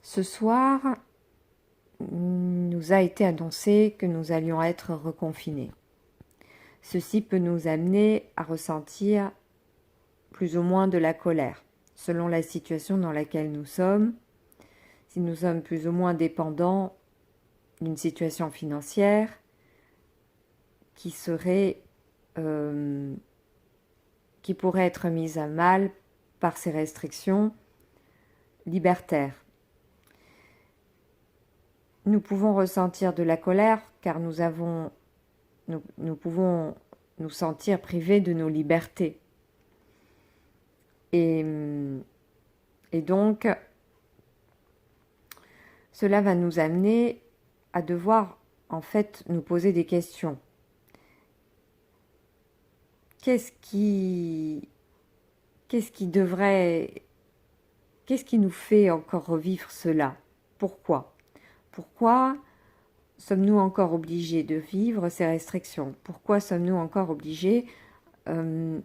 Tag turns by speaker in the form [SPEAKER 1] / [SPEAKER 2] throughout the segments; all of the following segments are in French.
[SPEAKER 1] Ce soir, nous a été annoncé que nous allions être reconfinés. Ceci peut nous amener à ressentir plus ou moins de la colère, selon la situation dans laquelle nous sommes. Si nous sommes plus ou moins dépendants d'une situation financière qui pourrait être mise à mal par ces restrictions libertaires. Nous pouvons ressentir de la colère car nous pouvons nous sentir privés de nos libertés. Et donc, cela va nous amener à devoir en fait nous poser des questions. Qu'est-ce qui nous fait encore revivre cela? Pourquoi? Pourquoi sommes-nous encore obligés de vivre ces restrictions? Pourquoi sommes-nous encore obligés de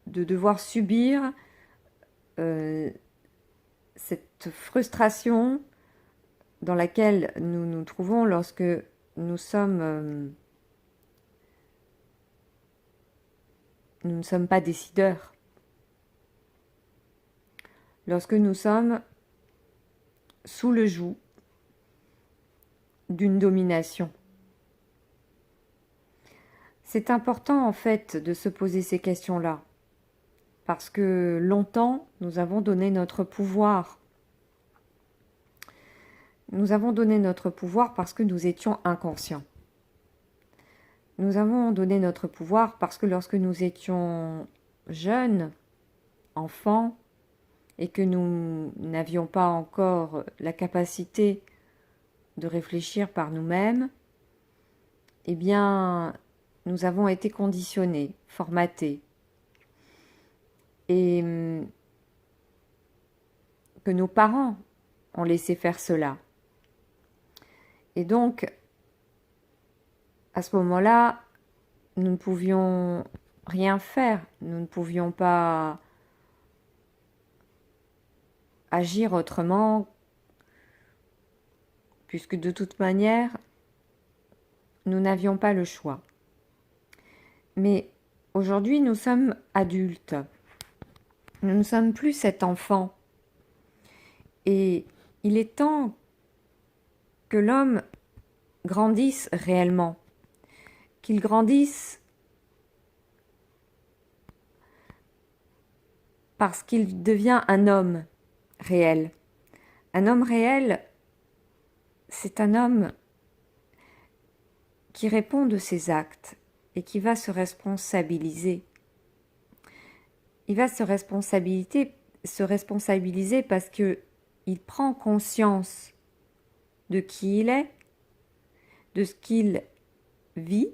[SPEAKER 1] devoir subir cette frustration dans laquelle nous nous trouvons lorsque nous ne sommes pas décideurs, lorsque nous sommes sous le joug d'une domination. C'est important en fait de se poser ces questions-là, parce que longtemps nous avons donné notre pouvoir. Nous avons donné notre pouvoir parce que nous étions inconscients. Nous avons donné notre pouvoir parce que lorsque nous étions jeunes, enfants, et que nous n'avions pas encore la capacité de réfléchir par nous-mêmes, eh bien, nous avons été conditionnés, formatés, et que nos parents ont laissé faire cela. Et donc, à ce moment-là, nous ne pouvions rien faire, nous ne pouvions pas agir autrement, puisque de toute manière, nous n'avions pas le choix. Mais aujourd'hui, nous sommes adultes. Nous ne sommes plus cet enfant. Et il est temps que l'homme grandisse réellement, qu'il grandisse parce qu'il devient un homme réel. Un homme réel, c'est un homme qui répond de ses actes et qui va se responsabiliser. Il va se responsabiliser parce qu'il prend conscience de qui il est, de ce qu'il vit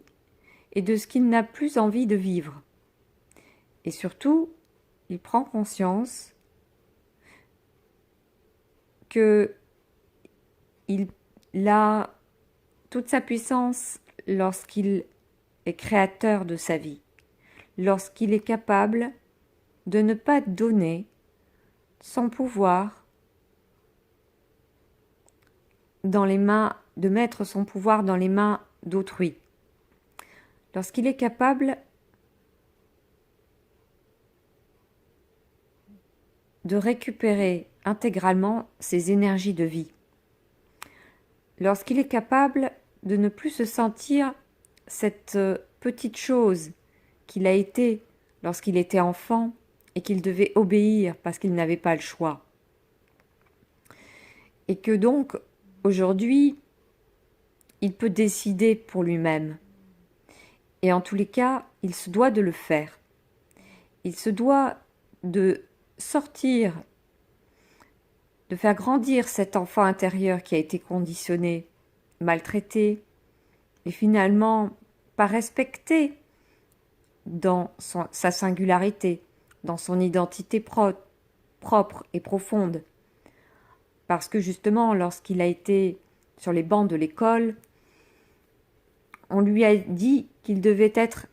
[SPEAKER 1] et de ce qu'il n'a plus envie de vivre. Et surtout, il prend conscience qu'il a toute sa puissance lorsqu'il est créateur de sa vie, lorsqu'il est capable de ne pas donner son pouvoir dans les mains, de mettre son pouvoir dans les mains d'autrui, lorsqu'il est capable de récupérer intégralement ses énergies de vie, lorsqu'il est capable de ne plus se sentir cette petite chose qu'il a été lorsqu'il était enfant et qu'il devait obéir parce qu'il n'avait pas le choix. Et que donc, aujourd'hui, il peut décider pour lui-même. Et en tous les cas, il se doit de le faire. Il se doit de sortir, de faire grandir cet enfant intérieur qui a été conditionné, maltraité, et finalement pas respecté dans sa singularité, dans son identité propre et profonde. Parce que justement, lorsqu'il a été sur les bancs de l'école, on lui a dit qu'il devait être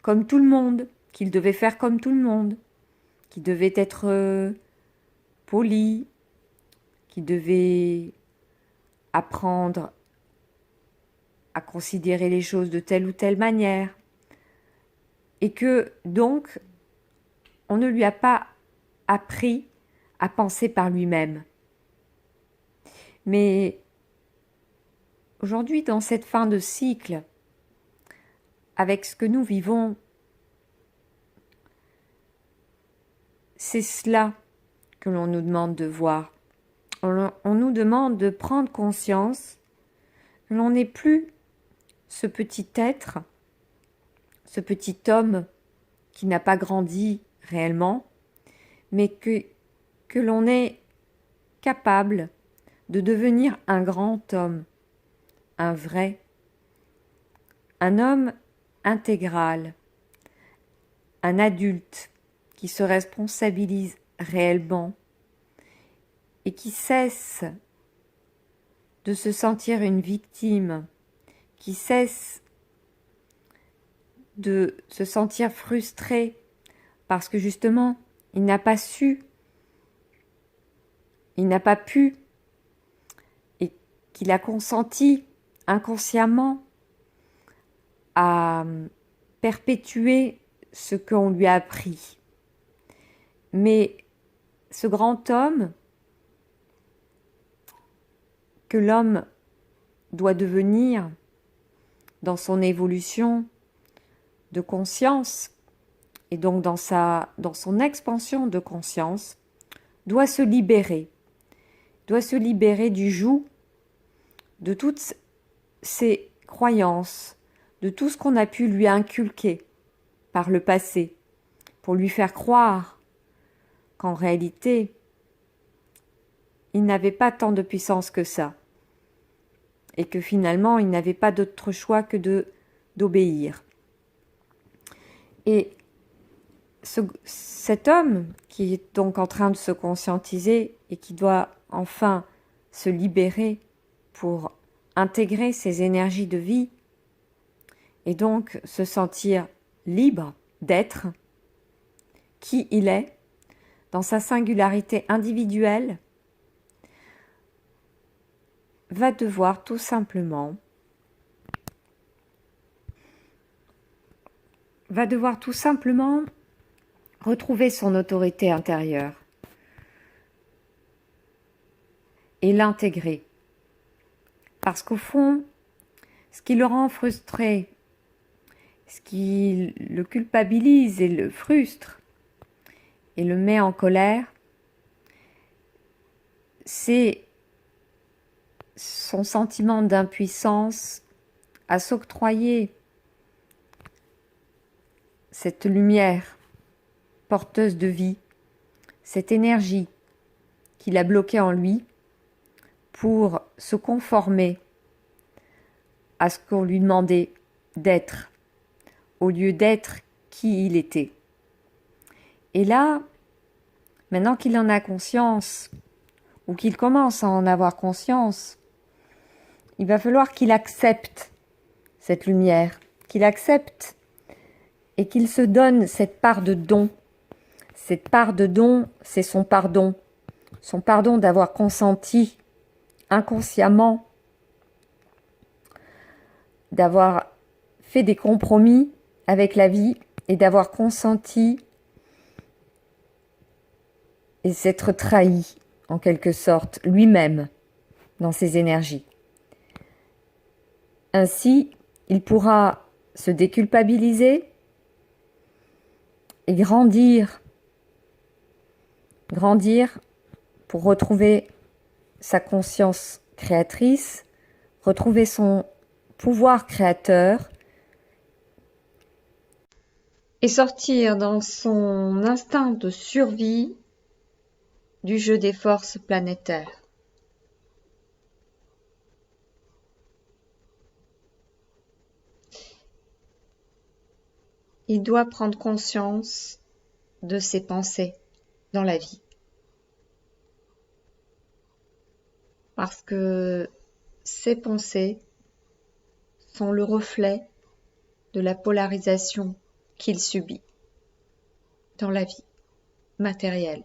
[SPEAKER 1] comme tout le monde, qu'il devait faire comme tout le monde, qu'il devait être poli, qui devait apprendre à considérer les choses de telle ou telle manière, et que donc on ne lui a pas appris à penser par lui-même. Mais aujourd'hui, dans cette fin de cycle, avec ce que nous vivons, c'est cela que l'on nous demande de voir. On nous demande de prendre conscience que l'on n'est plus ce petit être, ce petit homme qui n'a pas grandi réellement, mais que l'on est capable de devenir un grand homme, un vrai, un homme intégral, un adulte qui se responsabilise réellement et qui cesse de se sentir une victime, qui cesse de se sentir frustré parce que justement, il n'a pas su, il n'a pas pu, et qu'il a consenti inconsciemment à perpétuer ce qu'on lui a appris. Mais ce grand homme que l'homme doit devenir dans son évolution de conscience et donc dans son expansion de conscience, doit se libérer du joug de toutes ses croyances, de tout ce qu'on a pu lui inculquer par le passé, pour lui faire croire qu'en réalité, il n'avait pas tant de puissance que ça, et que finalement, il n'avait pas d'autre choix que d'obéir. Et cet homme qui est donc en train de se conscientiser et qui doit enfin se libérer pour intégrer ses énergies de vie et donc se sentir libre d'être qui il est dans sa singularité individuelle, va devoir tout simplement retrouver son autorité intérieure et l'intégrer. Parce qu'au fond, ce qui le rend frustré, ce qui le culpabilise et le frustre et le met en colère, c'est son sentiment d'impuissance à s'octroyer cette lumière porteuse de vie, cette énergie qu'il a bloquée en lui pour se conformer à ce qu'on lui demandait d'être, au lieu d'être qui il était. Et là, maintenant qu'il en a conscience, ou qu'il commence à en avoir conscience, il va falloir qu'il accepte cette lumière, qu'il accepte et qu'il se donne cette part de don. Cette part de don, c'est son pardon d'avoir consenti inconsciemment, d'avoir fait des compromis avec la vie et d'avoir consenti et s'être trahi, en quelque sorte, lui-même dans ses énergies. Ainsi, il pourra se déculpabiliser et grandir pour retrouver sa conscience créatrice, retrouver son pouvoir créateur et sortir dans son instinct de survie du jeu des forces planétaires. Il doit prendre conscience de ses pensées dans la vie. Parce que ces pensées sont le reflet de la polarisation qu'il subit dans la vie matérielle.